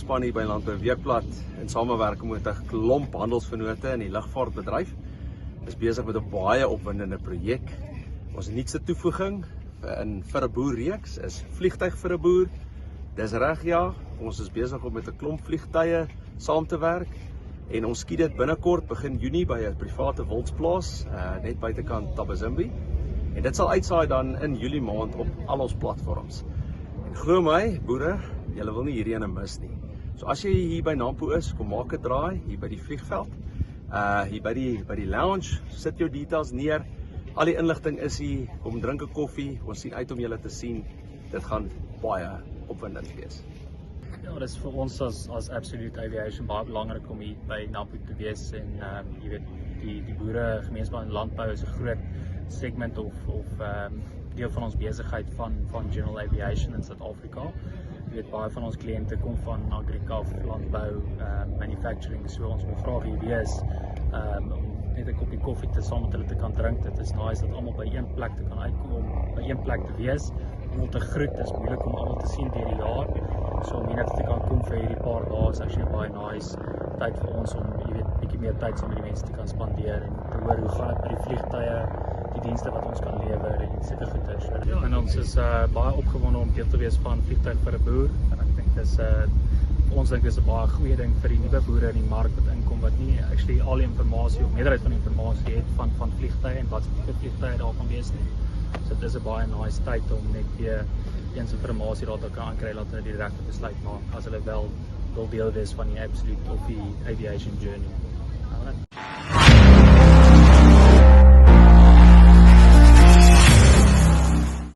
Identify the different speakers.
Speaker 1: span hier by Landbou Weekblad in samewerking met 'n klomp handelsvennote in die lugvaartbedryf is besig met 'n baie opwindende projek. Ons nuutste toevoeging vir 'n boer reeks is vliegtuig vir 'n boer. Dis reg, ja, ons is besig om met 'n klomp vliegtuie saam te werk en ons skiet dit binnekort begin Junie by 'n private wildsplaas net buitekant Thabazimbi. En dit sal uitsaai dan in Julie maand op al ons platforms. En glo my, boere, julle wil nie hierdie ene mis nie. So as jy hier by Nampo is, kom maak 'n draai hier by die vliegveld. Hier by die lounge, sit jou details neer. Al die inligting is hier, kom drink 'n koffie. Ons sien uit om julle te sien. Dit gaan baie opwindend wees.
Speaker 2: Ja, dit is vir ons as Absolute Aviation baie belangrik om hier by Nampo te wees en jy weet die boere gemeenskap en landbou is 'n groot segment of deel van ons besigheid van General Aviation in Suid-Afrika. Jy weet baie van ons kliënte kom van agrika, landbou, manufacturing, so ons wil graag hier wees om net 'n koppie koffie saam met hulle te kan drink. Dit is nice dat almal by een plek te kan uitkom, by een plek te wees. Almal te groet, is moeilik om almal te sien deur die jaar. So om hier net te kan kom vir hierdie paar dae is actually baie nice tyd vir ons om jy weet bietjie meer tyd saam met die mense te kan spandeer en te hoor hoe gaan dit by die vliegtuie, die dienste wat ons kan lewer en sulke goeie. So, en ons is baie opgewonde om deel te wees van vliegtuig vir 'n boer en ek dink dis ons dink dis 'n baie goeie ding vir die nuwe boere in die mark wat inkom wat nie actually al die inligting of meerderheid van die inligting het van vliegtuie en wat tipe vliegtuie daar kan wees nie. So dit is 'n baie nice tyd om net weer eens inligting daar te kan aankry dat hulle die regte besluit maak as hulle wel wil deel wees van die Absolute of die Aviation Journey.